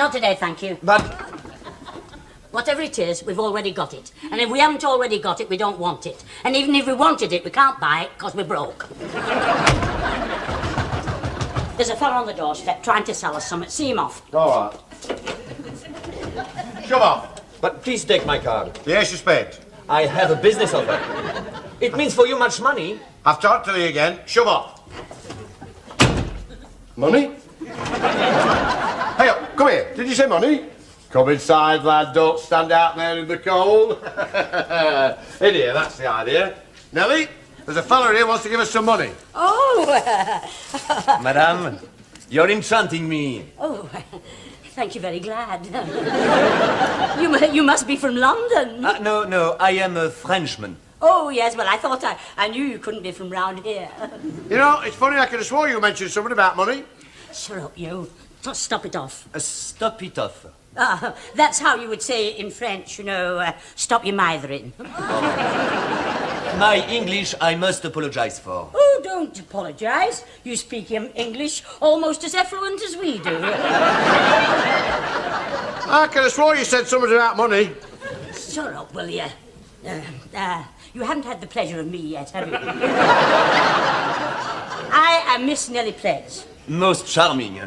Not today, thank you. But... Whatever it is, we've already got it. And if we haven't already got it, we don't want it. And even if we wanted it, we can't buy it because we're broke. There's a fellow on the doorstep trying to sell us something. See him off. All right. Shove off. But please take my card. Yes, you spent. I have a business offer. It means for you much money. I've talked to you again. Shove off. Money? Hey, come here. Did you say money? Come inside, lad. Don't stand out there in the cold. In here, that's the idea. Nellie, there's a fella here who wants to give us some money. Oh! Madame, you're enchanting me. Oh, thank you, very glad. You must be from London. No, I am a Frenchman. Oh, yes, well, I thought I knew you couldn't be from round here. You know, it's funny, I could have swore you mentioned something about money. Shut up, you. Just stop it off. Stop it off. That's how you would say it in French, you know, stop your mithering. My English I must apologize for. Oh, don't apologise. You speak English almost as effluent as we do. I could have swore you said something about money. Shut up, will you? You haven't had the pleasure of me yet, have you? I am Miss Nellie Pledge. Most charming.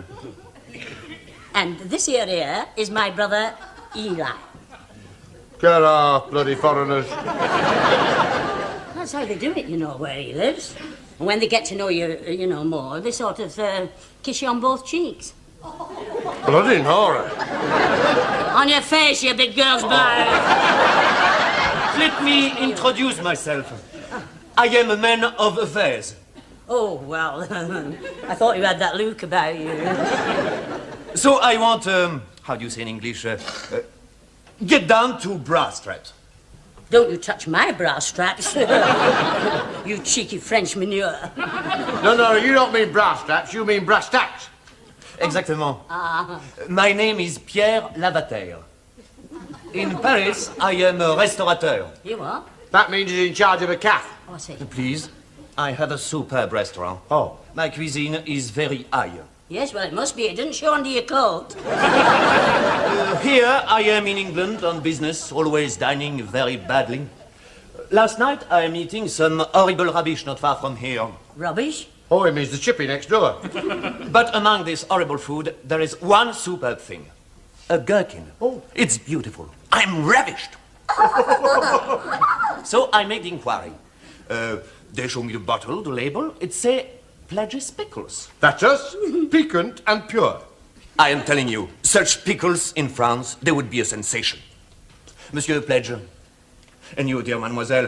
And this here is my brother, Eli. Get off, bloody foreigners. That's how they do it, you know, where he lives. And when they get to know you, you know, more, they sort of kiss you on both cheeks. Bloody Nora. On your face, you big girl's blood. Let me introduce myself. I am a man of affairs. Oh, well, I thought you had that look about you. So I want, how do you say in English, get down to brass straps. Don't you touch my bra straps. You cheeky French manure. No, you don't mean brass straps, you mean brass tacks. Exactement. My name is Pierre Lavater. In Paris, I am a restaurateur. You are? That means he's in charge of a cafe. Oh, I see. Please, I have a superb restaurant. Oh. My cuisine is very high. Yes, well, it must be. It didn't show under your coat. Here I am in England on business, always dining very badly. Last night I am eating some horrible rubbish not far from here. Rubbish? Oh, it means the chippy next door. But among this horrible food, there is one superb thing. A gherkin. Oh. It's beautiful. I'm ravished. So I made the inquiry. They show me the bottle, the label. It say Pledge's pickles. That's us. Piquant and pure. I am telling you, such pickles in France, they would be a sensation. Monsieur Pledge, and you, dear mademoiselle,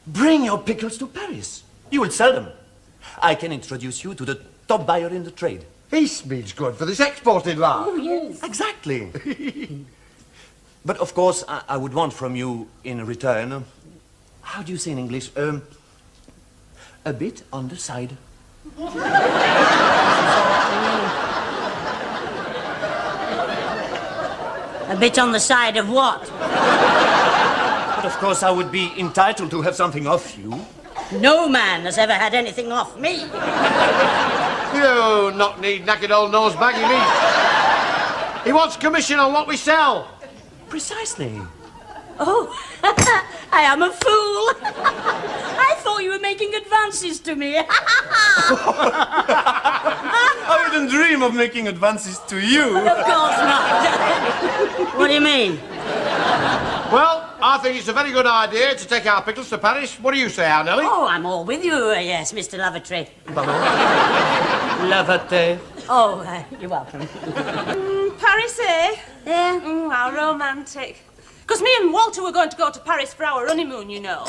bring your pickles to Paris. You will sell them. I can introduce you to the top buyer in the trade. This means good for this exported lot. Oh, yes. Exactly. But of course, I would want from you in return, how do you say in English? A bit on the side. A bit on the side of what? But of course, I would be entitled to have something off you. No man has ever had anything off me. You knock-kneed, knackered old nose baggy me. He wants commission on what we sell. Precisely. Oh, I am a fool. I thought you were making advances to me. I wouldn't dream of making advances to you. Of course not. What do you mean? Well, I think it's a very good idea to take our pickles to Paris. What do you say, Nellie? Oh, I'm all with you, yes, Mr. Lavatory. Lavater. Oh, you're welcome. Paris, eh? Yeah? How romantic. Because me and Walter were going to go to Paris for our honeymoon, you know.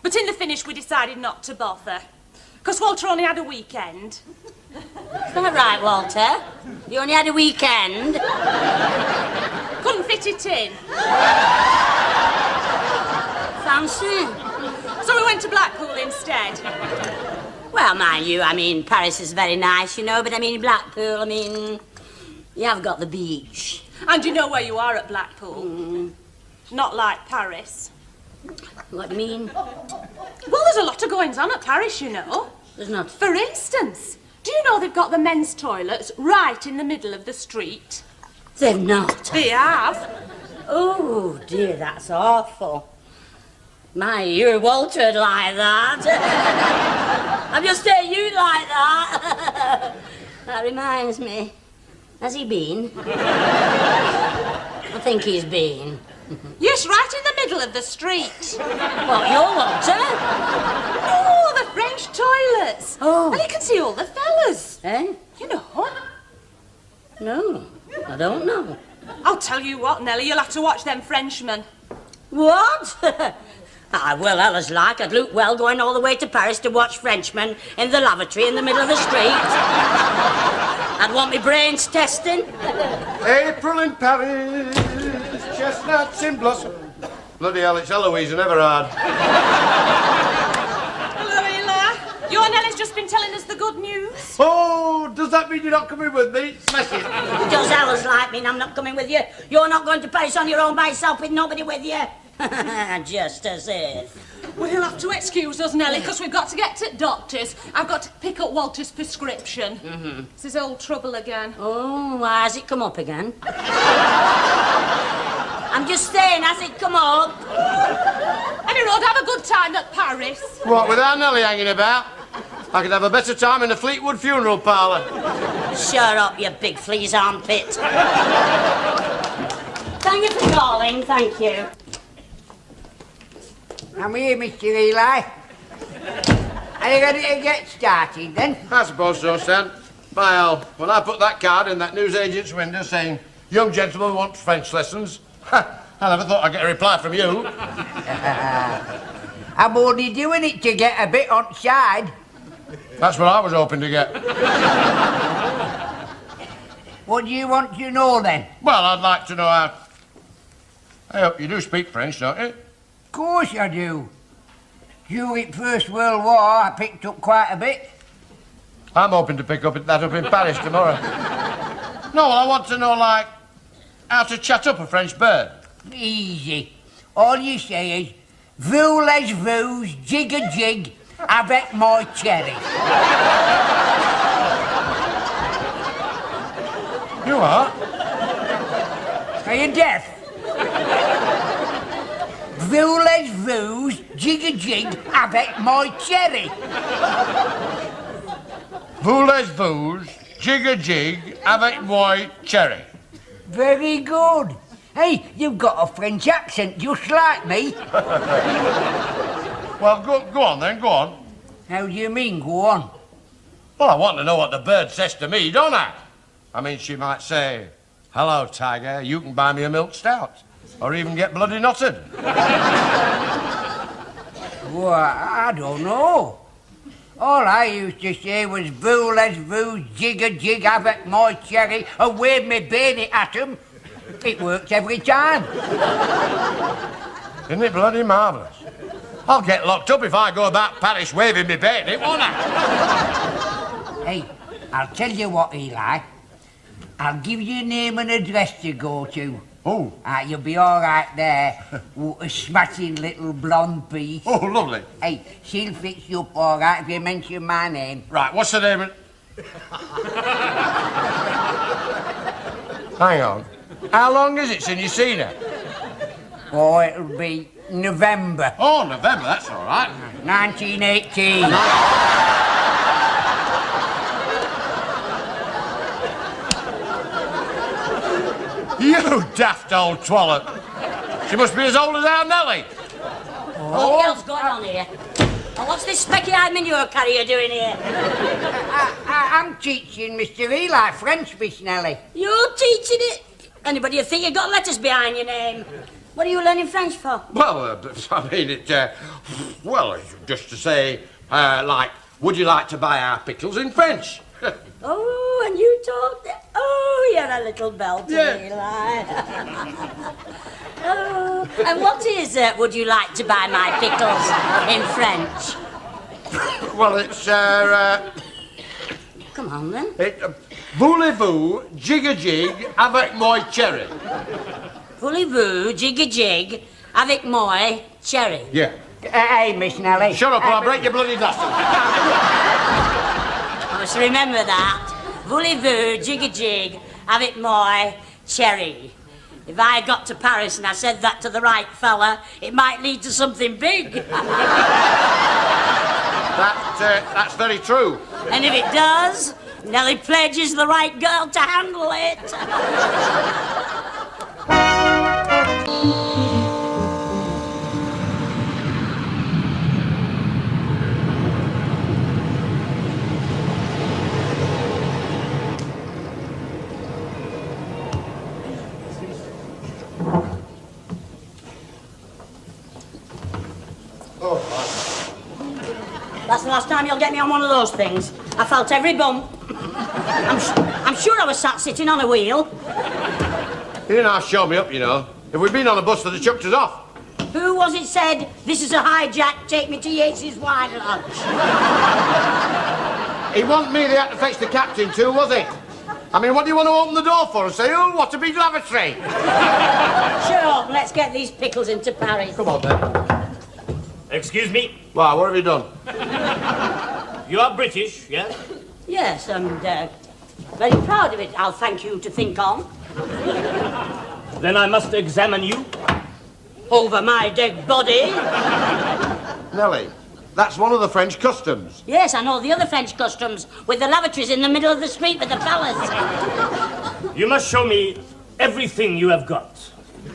But in the finish, we decided not to bother. Because Walter only had a weekend. Is that right, Walter? You only had a weekend? Couldn't fit it in. Fancy? So we went to Blackpool instead. Well, mind you, I mean, Paris is very nice, you know, but I mean, Blackpool, I mean, you have got the beach. And you know where you are at Blackpool. Not like Paris. What do you mean? Well, there's a lot of goings-on at Paris, you know. There's not. For instance, do you know they've got the men's toilets right in the middle of the street? They've not. They have. Oh, dear, that's awful. My, you're Waltered like that. I've just heard you like that. That reminds me. Has he been? I think he's been. Yes, right in the middle of the street. What, you're Walter? Oh, the French toilets. Oh. And you can see all the fellas. Eh? You know. No, I don't know. I'll tell you what, Nellie, you'll have to watch them Frenchmen. What? Well, Ella's like, I'd look well going all the way to Paris to watch Frenchmen in the lavatory in the middle of the street. I'd want my brains testing. April in Paris, chestnuts in blossom. Bloody hell, it's Eloise and Everard. Hello, Ella. Your Nellie's just been telling us the good news. Oh, does that mean you're not coming with me? Smash it. Does Ella's like me and I'm not coming with you? You're not going to Paris on your own by yourself with nobody with you? Just as if. Well, he'll have to excuse us, Nellie, because we've got to get to doctors. I've got to pick up Walter's prescription. It's his old trouble again. Oh, why has it come up again? I'm just saying, has it come up? Any road, have a good time at Paris. What, without Nellie hanging about? I could have a better time in the Fleetwood funeral parlour. Shut up, you big flea's armpit. Thank you for calling, thank you. I'm here, Mr. Eli. Are you ready to get started, then? I suppose so, Stan. By hell, when I put that card in that newsagent's window saying, young gentleman wants French lessons, I never thought I'd get a reply from you. I'm only doing it to get a bit on side. That's what I was hoping to get. What do you want to know, then? Well, I'd like to know how... I hope you do speak French, don't you? Of course I do. During First World War, I picked up quite a bit. I'm hoping to pick up that up in Paris tomorrow. No, well, I want to know, like, how to chat up a French bird. Easy. All you say is, vous les vous, jig a jig, avec my cherry. You are? Are you deaf? Vous les vous, jig a jig, avec my cherry. Vous les vous, jig a jig, avec moi cherry. Very good. Hey, you've got a French accent just like me. Well, go on then, go on. How do you mean, go on? Well, I want to know what the bird says to me, don't I? I mean, she might say, hello, tiger, you can buy me a milk stout. Or even get bloody knotted. Well, I don't know. All I used to say was, vous les vous, jig a jig, avec my cherry, and wave me bayonet at 'em. It works every time. Isn't it bloody marvellous? I'll get locked up if I go about Paris waving me bayonet, won't I? Hey, I'll tell you what, Eli. I'll give you a name and address to go to. Oh. You'll be all right there. A smashing little blonde piece. Oh, lovely. Hey, she'll fix you up all right if you mention my name. Right, what's the name? Hang on. How long is it since you've seen her? Oh, it'll be November Oh, November, that's all right. 1918. You daft old twallop. She must be as old as our Nellie. What else going on here? And what's this specky-eyed manure carrier doing here? I'm teaching Mr. Eli French, Miss Nellie. You're teaching it? Anybody would think you got letters behind your name. What are you learning French for? Well, I mean, well, just to say, like, would you like to buy our pickles in French? Oh, and you talk... Oh, you're a little belter, Eli. Oh, and what is it, would you like to buy my pickles in French? Well, it's, Come on, then. voulez-vous jig-a-jig avec moi cherry? Voulez-vous jig-a-jig avec moi cherry? Yeah. Hey, Miss Nellie. Shut up or I'll break your bloody glasses. I must remember that. Voulez-vous jig-a-jig avec moi Cherry. If I got to Paris and I said that to the right fella, it might lead to something big. That's very true. And if it does, Nellie Pledge is the right girl to handle it. That's the last time you'll get me on one of those things. I felt every bump. I'm sure I was sat sitting on a wheel. You didn't have to show me up, you know. If we'd been on a bus, they'd have chucked us off. Who was it said, "This is a hijack, take me to Yates's wine lodge"? It wasn't me they had to fetch the captain to, was it? I mean, what do you want to open the door for and say, oh, what a big lavatory? Shut up, let's get these pickles into Paris. Come on, then. Excuse me? Wow, what have you done? You are British, yes? Yes, and very proud of it, I'll thank you to think on. Then I must examine you. Over my dead body. Nellie, that's one of the French customs. Yes, I know the other French customs, with the lavatories in the middle of the street with the fellas. You must show me everything you have got.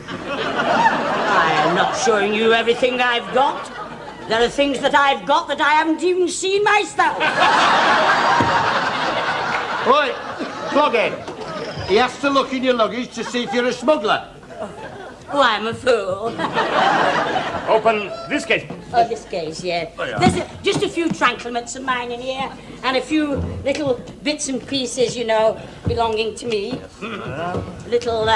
I am not showing you everything I've got. There are things that I've got that I haven't even seen myself. Right, Cloghead. He has to look in your luggage to see if you're a smuggler. Oh, I'm a fool. Open this case. Oh, this case, yeah. Oh, yeah. There's just a few tranklements of mine in here, and a few little bits and pieces, you know, belonging to me. Little,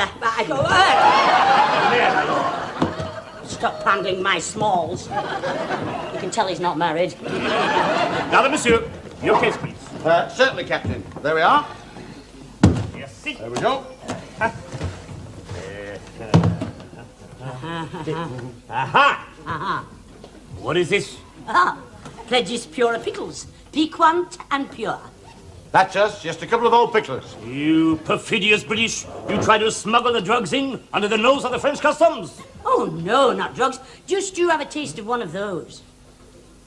Stop handling my smalls. You can tell he's not married. Now then, monsieur, your case, please. Certainly, Captain. There we are. Yes, see. There we go. Aha! What is this? Pledges pure pickles. Piquant and pure. That's us, just a couple of old picklers. You perfidious British. You try to smuggle the drugs in under the nose of the French customs. Oh, no, not drugs. Just you have a taste of one of those.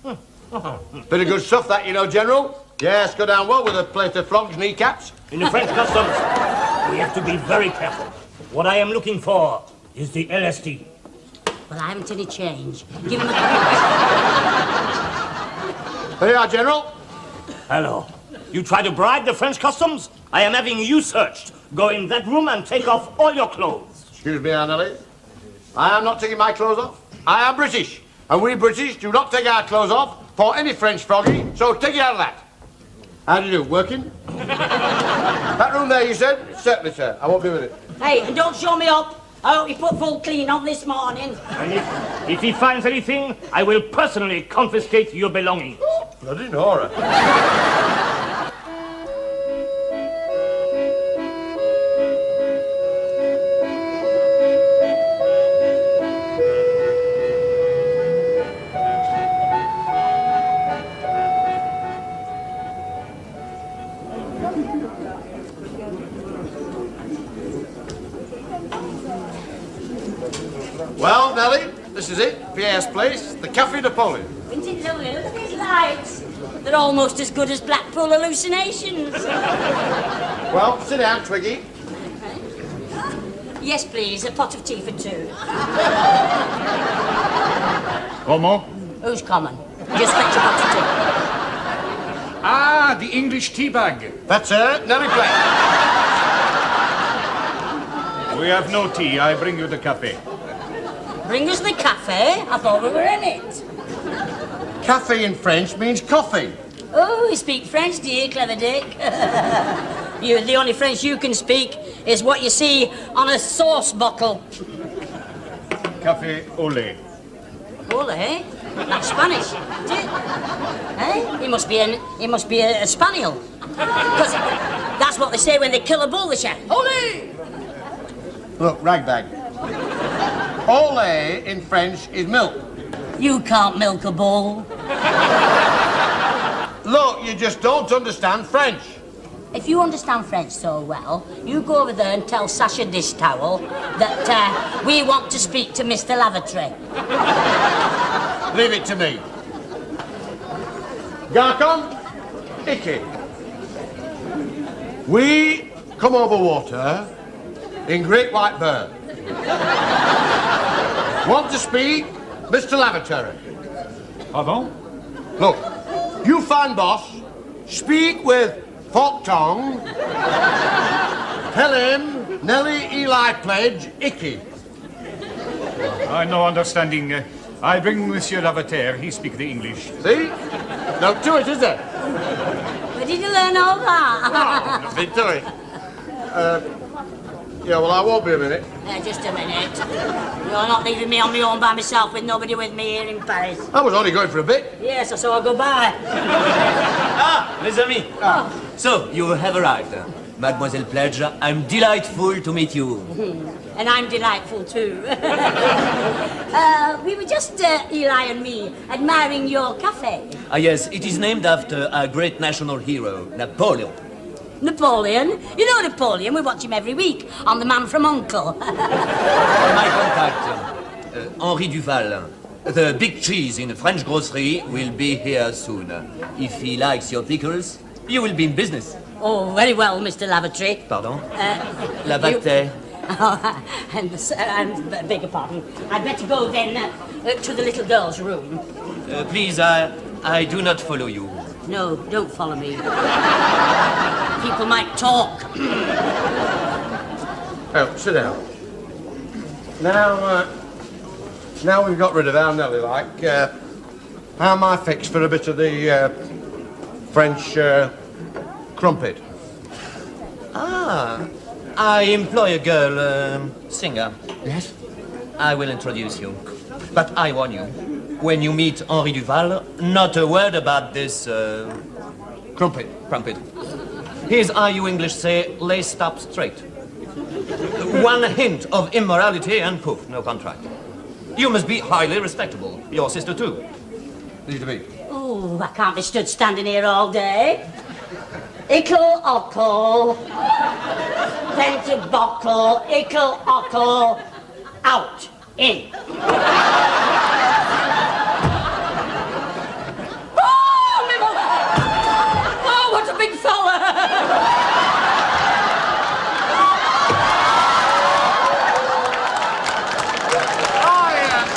Bit of good stuff, that, you know, General. Yes, go down well with a plate of flogged kneecaps. In the French customs, we have to be very careful. What I am looking for is the LSD. Well, I haven't any change. Give him a... There you are, General. Hello. You try to bribe the French customs? I am having you searched. Go in that room and take off all your clothes. Excuse me, Anneli. I am not taking my clothes off. I am British. And we British do not take our clothes off for any French froggy, so take it out of that. How do you do? Working? That room there, you said? Certainly, sir. I won't be with it. Hey, and don't show me up. I hope you put full clean on this morning. And if he finds anything, I will personally confiscate your belongings. Bloody Nora. Well, Nellie, this is it. Pierre's place, the Café Napoleon. Isn't it lovely? Look at these lights. They're almost as good as Blackpool hallucinations. Well, sit down, Twiggy. Yes, please. A pot of tea for two. Comment? Who's common? Just fetch a pot of tea. Ah, the English tea bag. That's her, Nellie Pledge. We have no tea. I bring you the cafe. Bring us the cafe. I thought we were in it. Café in French means coffee. Oh, you speak French, do you, clever Dick? The only French you can speak is what you see on a sauce bottle. Café au lait. Ole, eh? That's Spanish, isn't it? Eh? He must be a spaniel. Because that's what they say when they kill a bull, they shout, ole! Look, ragbag. Ole in French is milk. You can't milk a bull. Look, you just don't understand French. if you understand French so well, you go over there and tell Sasha Dish Towel that we want to speak to Mr. Lavatory. Leave it to me. Garcon, Icky. We come over water in Great White Bird. Want to speak, Mr. Lavatory. Pardon? Look, you find boss, speak with Fork Tongue, tell him Nellie Eli Pledge, Icky. I no understanding. I bring Monsieur Lavater. He speak the English. See? No to it, is there? Where did you learn all that? Nothing to it. Yeah, well, I won't be a minute. Just a minute. You're not leaving me on my own by myself with nobody with me here in Paris. I was only going for a bit. Yes, I saw her go by. Ah, mes amis. So, you have arrived. Mademoiselle Pledge, I'm delightful to meet you. And I'm delightful too. We were just, Eli and me, admiring your cafe. Ah, yes, it is named after a great national hero, Napoleon. Napoleon? You know Napoleon, we watch him every week on The Man from U.N.C.L.E. My contact, Henri Duval. The big cheese in a French grocery will be here soon. If he likes your pickles, you will be in business. Oh, very well, Mr. Lavatory. Pardon? Lavate. I beg your pardon. I'd better go then to the little girl's room. Please, I do not follow you. No, don't follow me. People might talk. Oh, sit down. Now we've got rid of our Nellie, how am I fixed for a bit of the French crumpet? Ah, I employ a girl, singer. Yes? I will introduce you. But I warn you, when you meet Henri Duval, not a word about this, Crumpet. crumpet. Here's how you English say, laced up straight. One hint of immorality and poof, no contract. You must be highly respectable. Your sister too. Leave to me. Oh, I can't be stood standing here all day. Ickle, ockle. Pentabockle, ickle, ockle. Out. In. Oh, my mother! Oh, what a big fella!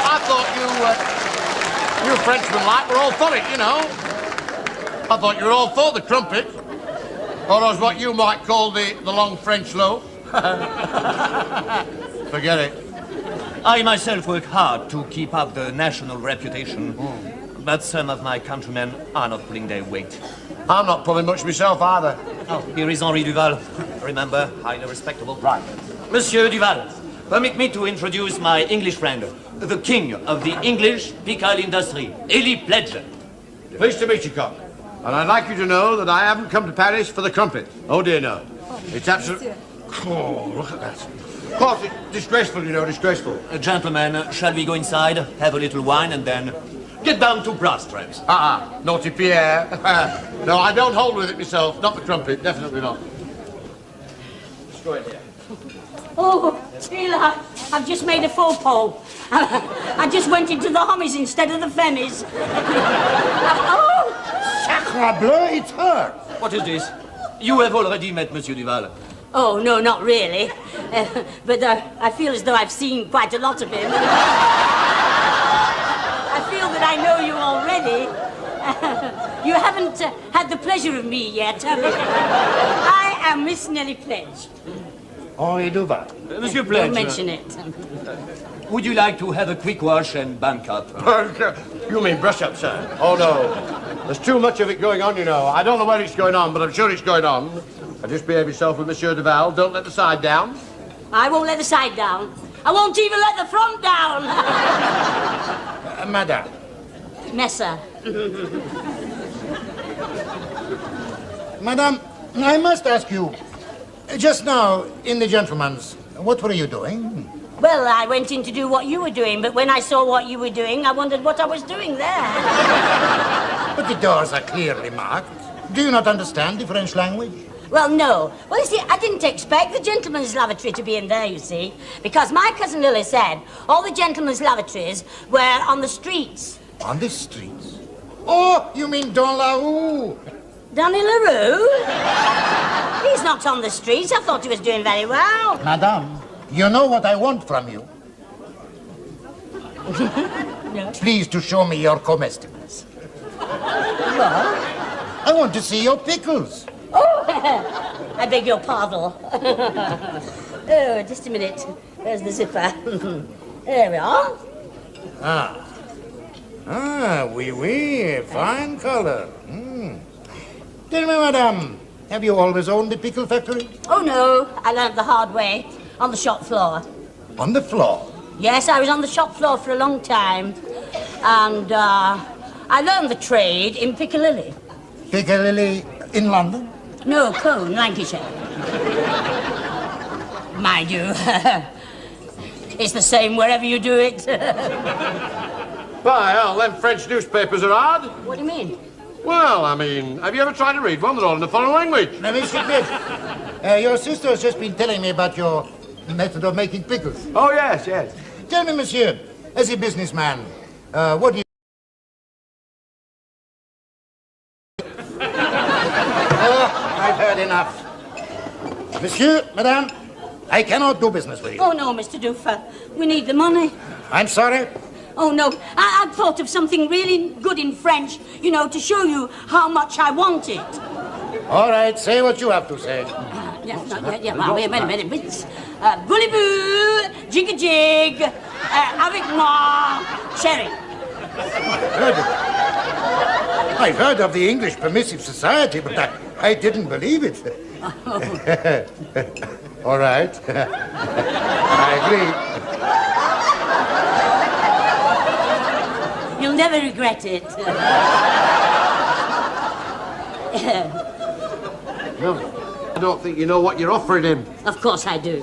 I thought you Frenchmen were all for it, you know. I thought you were all for the crumpet. Or as what you might call the long French loaf. Forget it. I myself work hard to keep up the national reputation, but some of my countrymen are not pulling their weight. I'm not pulling much myself either. Oh, here is Henri Duval. Remember, highly respectable. Right. Monsieur Duval, permit me to introduce my English friend, the king of the English pickle industry, Eli Pledge. Pleased to meet you, Cock. And I'd like you to know that I haven't come to Paris for the crumpet. Oh, dear, no. It's absolutely... Oh, look at that. Of course, it's disgraceful, you know, disgraceful. Gentlemen, shall we go inside, have a little wine, and then get down to brass tacks? Naughty Pierre. No, I don't hold with it myself. Not the crumpet, definitely not. Let's go in here. Oh, Eli, I've just made a faux pas. I just went into the hommies instead of the femmies. Oh! Sacre bleu, it's her. What is this? You have already met Monsieur Duval. Oh, no, not really. But I feel as though I've seen quite a lot of him. I feel that I know you already. You haven't had the pleasure of me yet, have you? I am Miss Nellie Pledge. Henri Duval. Monsieur Pledge. Don't mention it. Would you like to have a quick wash and bank up? You mean brush up, sir? Oh, no. There's too much of it going on, you know. I don't know where it's going on, but I'm sure it's going on. Just behave yourself with Monsieur Duval. Don't let the side down. I won't let the side down. I won't even let the front down. Madame. Messer. Madam, I must ask you, just now, in the gentleman's, what were you doing? Well, I went in to do what you were doing, but when I saw what you were doing, I wondered what I was doing there. But the doors are clearly marked. Do you not understand the French language? Well, no. Well, you see, I didn't expect the gentleman's lavatory to be in there, you see, because my cousin Lily said all the gentlemen's lavatories were on the streets. On the streets? Oh, you mean Don La Rue? Danny LaRue? He's not on the streets. I thought he was doing very well. Madame, you know what I want from you? No. Please to show me your comestibles. What? I want to see your pickles. Oh, I beg your pardon. Oh, just a minute. Where's the zipper? There we are. Oui, oui, fine color. Tell me, madame, have you always owned the pickle factory? Oh, no. I learned the hard way on the shop floor. On the floor? Yes, I was on the shop floor for a long time. And I learned the trade in Piccadilly. Piccadilly in London? No, Cone, Lancashire. Mind you, it's the same wherever you do it. By hell, them French newspapers are hard. What do you mean? Well, I mean, have you ever tried to read one? They're all in the foreign language. Now, Mr. Smith, your sister has just been telling me about your method of making pickles. Oh, yes, yes. Tell me, monsieur, as a businessman, what do you... I've heard enough. Monsieur, madame, I cannot do business with you. Oh, no, Mr. Doofer. We need the money. I'm sorry. Oh, no. I'd thought of something really good in French, you know, to show you how much I want it. All right, say what you have to say. Well, wait a minute. Voulez-vous, jig-a-jig, avec moi, cherry. I've heard of the English Permissive Society, but I didn't believe it. All right. I agree. You'll never regret it. No, I don't think you know what you're offering him. Of course I do.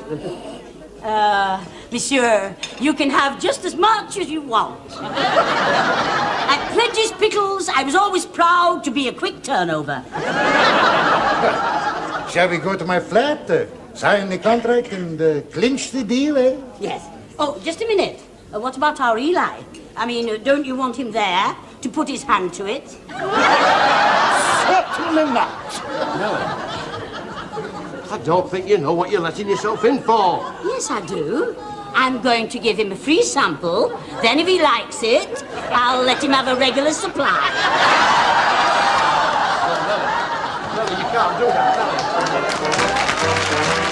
Monsieur, you can have just as much as you want. At Pledge's Pickles, I was always proud to be a quick turnover. Shall we go to my flat, sign the contract, and clinch the deal, eh? Yes. Oh, just a minute. What about our Eli? I mean, don't you want him there to put his hand to it? Certainly not. No. I don't think you know what you're letting yourself in for. Yes, I do. I'm going to give him a free sample. Then if he likes it, I'll let him have a regular supply. No, you can't do that. No.